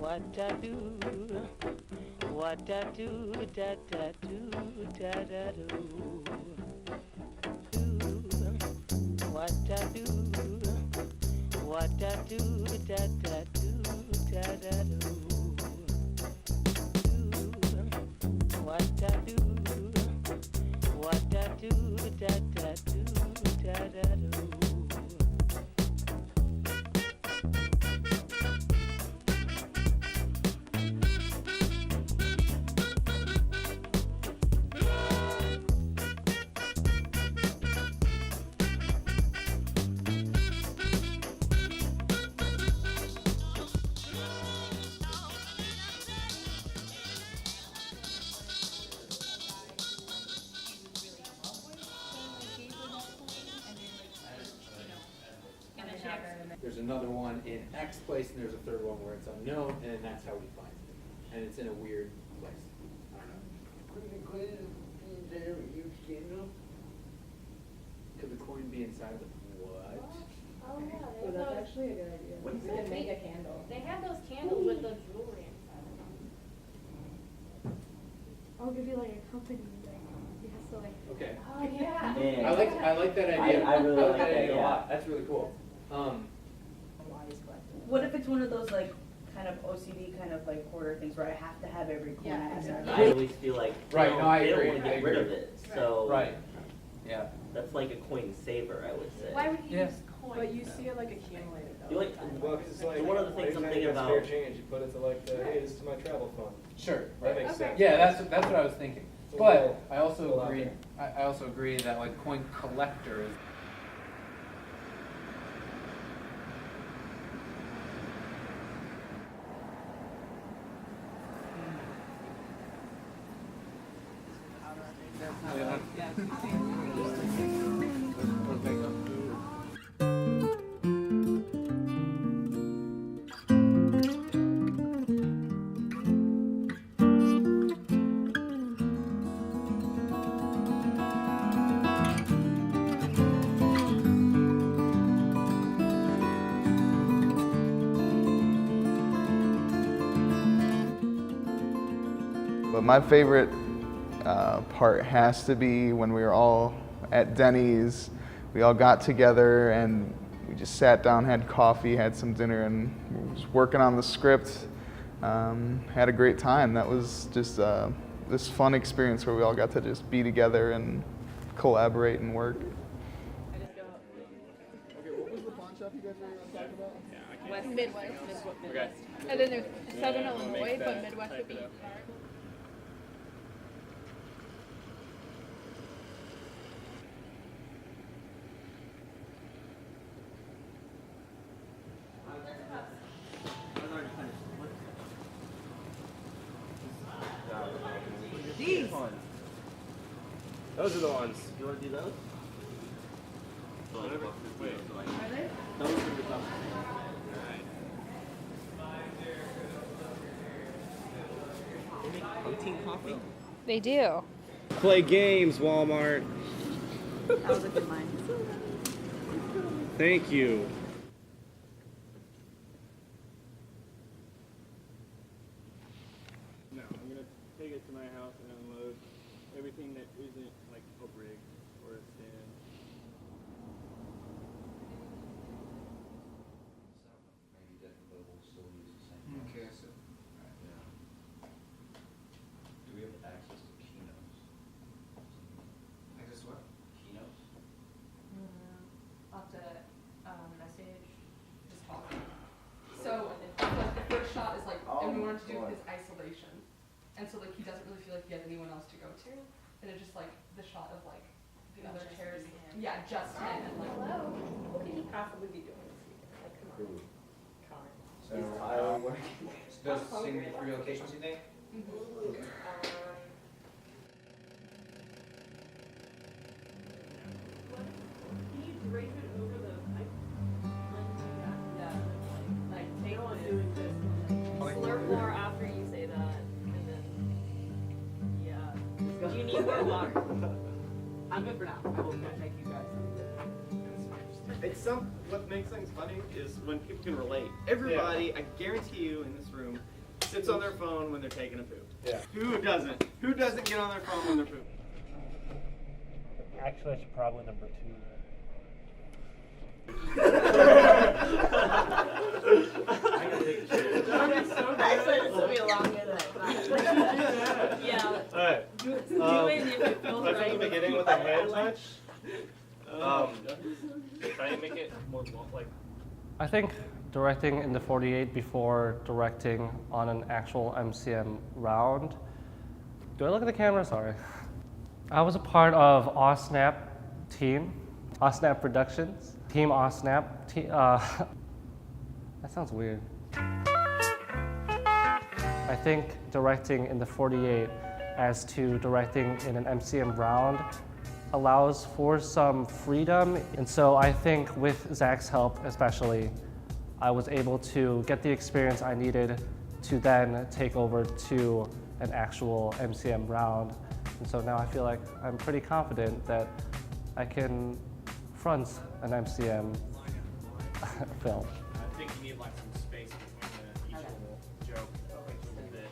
what I do, what I do, da da do, da da do. What I do, what I do, da da do, da da do. What I do, what I do, da da do, da da do. There's another one in X place, and there's a third one where it's unknown, and then that's how he finds it. And it's in a weird place. I don't know. Could the coin be inside the what? Oh yeah, Oh, that's actually a good idea. What is We it? could make a candle. They have those candles with the jewelry inside of them. I'll give you like a company thing. You have to like. Okay. Oh yeah. Man. I like that idea. I really like that that, idea a yeah. lot. That's really cool. What if it's one of those like kind of OCD kind of like hoarder things where I have to have every coin? Yeah, exactly. I always feel like Right, no, I they don't agree, want to I get rid agree. of it. So Right. Yeah. that's like a coin saver, I would say. Why would you Yeah. use coins? But you see it like accumulated though. You like, Well, 'cause it's like, one of the things I'm thinking anytime about. that's fair change, you put it to like, hey, this is my travel fund. Sure. That makes sense. Yeah, that's what I was thinking. It's a But little- I also little out agree. there. I also agree that like coin collector is. But my favorite part has to be when we were all at Denny's. We all got together and we just sat down, had coffee, had some dinner, and was working on the script. Had a great time. That was just this fun experience where we all got to just be together and collaborate and work. Okay, what was the pawn shop you guys were talking about? Midwest. Okay. And then there's Southern Illinois, but Midwest would be. These! Those are the ones. You want to do those? Wait. Are they? Those are the top. They make protein coffee? They do. Play games, Walmart. That was a good line. Thank you. No, I'm gonna take it to my house and unload everything that isn't like a rig or a stand. Maybe different, but we'll still use the same. Okay, so. Do we have access to keynotes? Access what? Keynotes? I'll have to message this call. So the first shot is like, and we wanted to do his isolation. And so like he doesn't really feel like he has anyone else to go to. And it's just like the shot of like the other chairs. Yeah, just him and like. Hello. What could he possibly be doing this weekend? Like, come on. Connor. So, those seem to be 3 locations, you think? Okay. Can you drape it over the pipe? Yeah. Like take No, I'm the doing this. Slurp more after you say that, and then, yeah. Do you need more water? I'm good for now. I will go take you guys. It's some what makes things funny is when people can relate. Everybody, I guarantee you in this room, sits on their phone when they're taking a poop. Yeah. Who doesn't? Who doesn't get on their phone when they're pooping? Actually, I should probably number 2. Actually, this will be longer than I thought. Yeah. Alright. Do it if it feels Let's right. at the beginning with a hand touch. Try and make it more like. I think directing in the 48 before directing on an actual MCM round. Do I look at the camera? Sorry. I was a part of OSNAP team, OSNAP Productions, Team OSNAP. That sounds weird. I think directing in the 48 as to directing in an MCM round allows for some freedom. And so I think with Zach's help especially, I was able to get the experience I needed to then take over to an actual MCM round. And so now I feel like I'm pretty confident that I can front an MCM film. I think you need like some space between each little joke, like a little bit.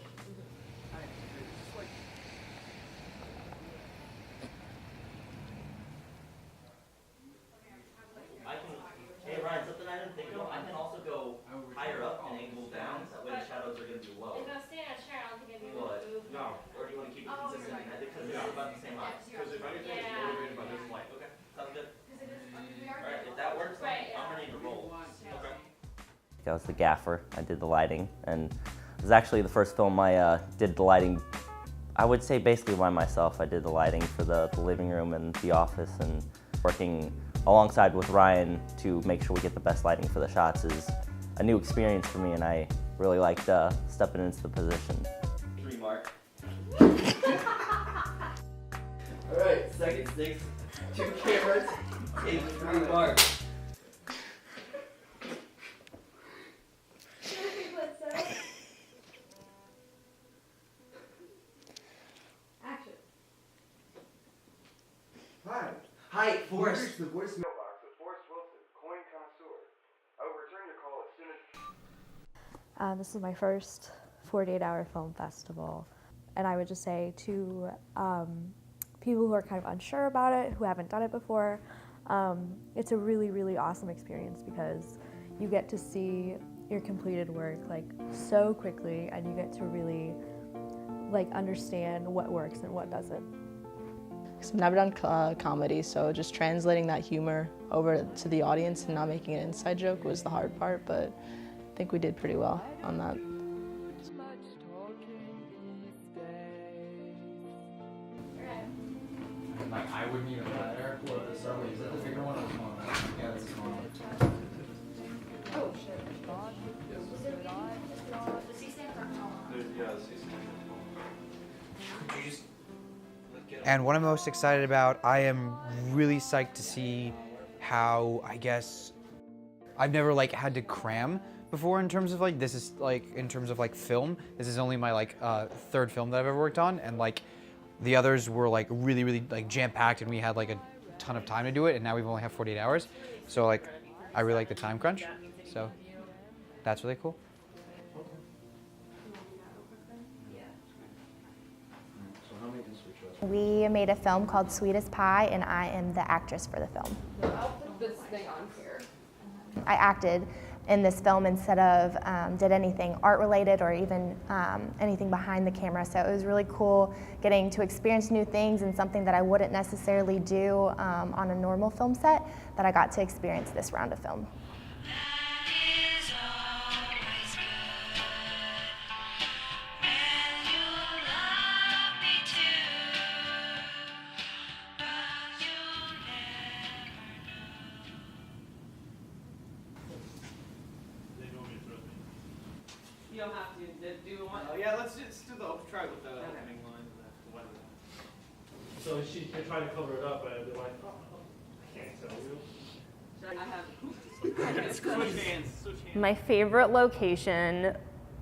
Hey Ryan, something I didn't think of. I can also go higher up and angle down. That way the shadows are going to be low. If I stay in a chair, I don't think I'd be able But to move. no, or do you want to keep it consistent? I think because they're about the same height. Because if anything, it's Yeah. motivated by this light. Okay, sounds good. We are All right, if that works, Right, I'm yeah. ready to roll. Okay. I was the gaffer. I did the lighting, and it was actually the first film I did the lighting. I would say basically by myself. I did the lighting for the living room and the office, and working alongside with Ryan to make sure we get the best lighting for the shots is a new experience for me, and I really liked stepping into the position. 3 mark. All right, second six, 2 cameras, take 3 marks. Action. Hi. Hi, Forrest. Here's the voicemail box with Forrest Wilson, coin connoisseur. I will return your call as soon as. This is my first 48-hour film festival, and I would just say to people who are kind of unsure about it, who haven't done it before, it's a really, really awesome experience because you get to see your completed work like so quickly, and you get to really like understand what works and what doesn't. I've never done comedy, so just translating that humor over to the audience and not making an inside joke was the hard part, but I think we did pretty well on that. Like, I wouldn't even matter. What is that the bigger one or the smaller one? Yeah, it's smaller. Oh, shit. Could you just And what I'm most excited about, I am really psyched to see how, I guess, I've never like had to cram before in terms of like, this is like, in terms of like film. This is only my like 3rd film that I've ever worked on, and like the others were like really, really like jam-packed, and we had like a ton of time to do it, and now we've only have 48 hours. So like, I really like the time crunch, so that's really cool. We made a film called Sweetest Pie, and I am the actress for the film. I'll put this thing on here. I acted in this film instead of did anything art-related or even anything behind the camera. So it was really cool getting to experience new things and something that I wouldn't necessarily do on a normal film set, that I got to experience this round of film. You don't have to do one. Yeah, let's just do the try with the opening line and the weather. So they're trying to cover it up, and they're like, oh, I can't tell you. I have Switch hands. My favorite location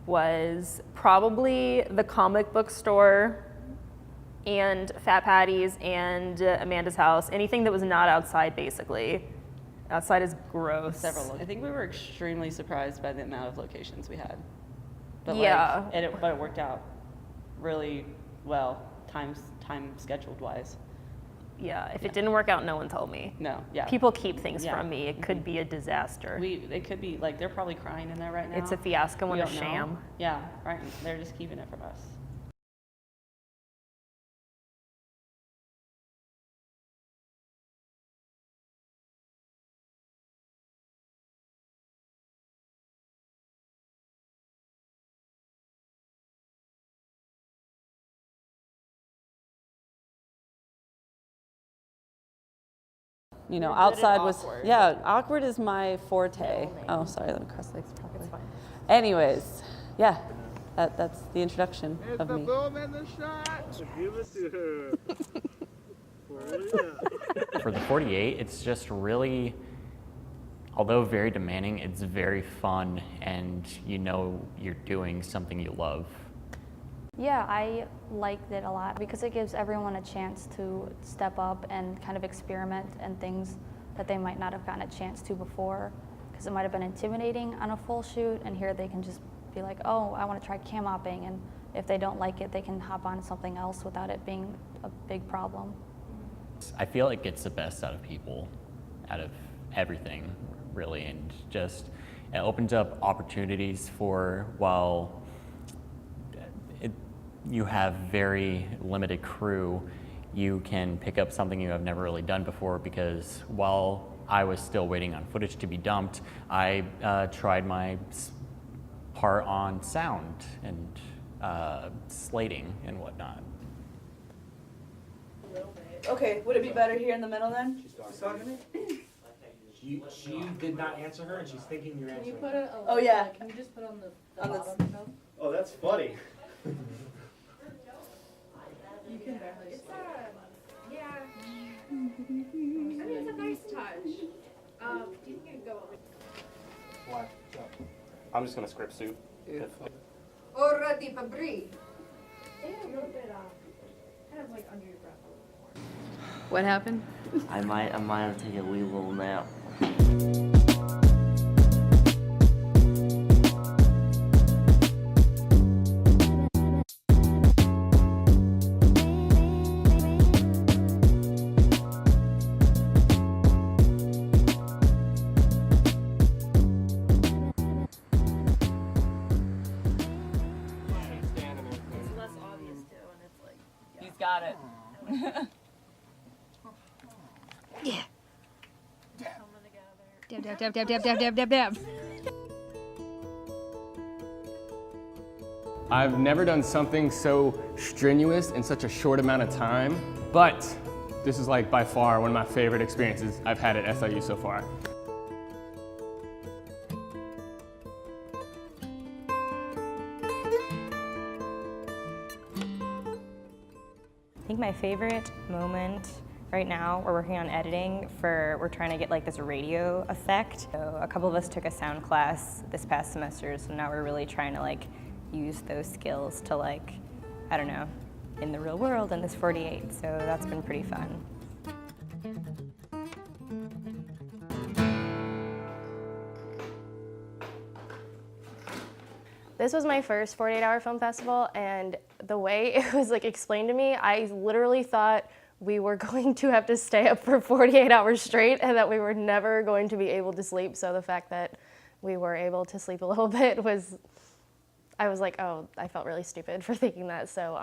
was probably the comic book store and Fat Patty's and Amanda's house. Anything that was not outside, basically. Outside is gross. Several. I think we were extremely surprised by the amount of locations we had. But Yeah. But it worked out really well, time scheduled wise. Yeah, if it didn't work out, no one told me. No, yeah. People keep things Yeah. from me. It could be a disaster. It could be, like, they're probably crying in there right now. It's a fiasco We and a don't know. sham. Yeah, right. They're just keeping it from us. You know, You're good at outside was, awkward. yeah, awkward is my forte. Oh, sorry, let me cross legs properly. It's fine. Anyways, yeah, that's the introduction of me. For the 48, it's just really, although very demanding, it's very fun, and you know you're doing something you love. Yeah, I liked it a lot because it gives everyone a chance to step up and kind of experiment in things that they might not have gotten a chance to before, because it might have been intimidating on a full shoot, and here they can just be like, oh, I want to try cam hopping, and if they don't like it, they can hop on something else without it being a big problem. I feel it gets the best out of people, out of everything, really, and just it opens up opportunities for, while you have very limited crew, you can pick up something you have never really done before, because while I was still waiting on footage to be dumped, I tried my part on sound and slating and whatnot. Okay, would it be better here in the middle then? She's talking to me? She did not answer her, and she's thinking you're answering. Can you put it? Oh, yeah. Can you just put on the On the bottom though? Oh, that's funny. You can barely. Yeah. I mean, it's a nice touch. Do you think it'd go over? Why? I'm just gonna script soup. Ora di Fabri. Stay a little bit, kind of like under your breath a little more. What happened? I might have to take a wee little nap. It's less obvious too, and it's like, he's got it. Yeah. Dab, dab, dab, dab, dab, dab, dab, dab, dab. I've never done something so strenuous in such a short amount of time, but this is like by far one of my favorite experiences I've had at SIU so far. I think my favorite moment right now, we're working on editing we're trying to get like this radio effect. So a couple of us took a sound class this past semester, so now we're really trying to like use those skills to like, I don't know, in the real world in this 48, so that's been pretty fun. This was my first 48-hour film festival, and the way it was like explained to me, I literally thought we were going to have to stay up for 48 hours straight and that we were never going to be able to sleep. So the fact that we were able to sleep a little bit I was like, oh, I felt really stupid for thinking that. So,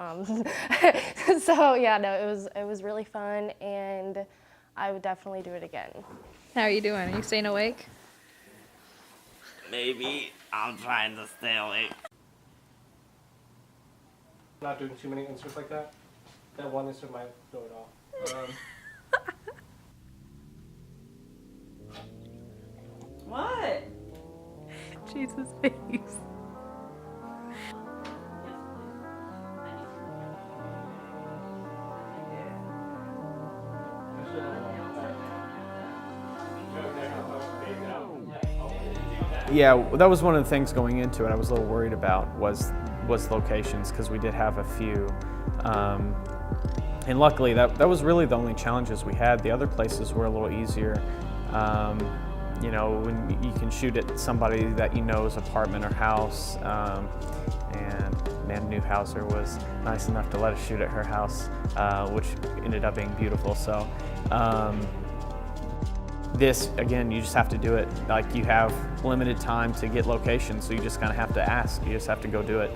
so yeah, no, it was really fun, and I would definitely do it again. How are you doing? Are you staying awake? Maybe I'm trying to stay awake. Not doing too many inserts like that. That one insert might throw it off. What? Jesus face. Yeah, that was one of the things going into it I was a little worried about was locations, because we did have a few. And luckily that was really the only challenges we had. The other places were a little easier. You know, when you can shoot at somebody that you know's apartment or house, and man, Newhouser was nice enough to let us shoot at her house, which ended up being beautiful. So this, again, you just have to do it. Like, you have limited time to get locations, so you just kind of have to ask. You just have to go do it.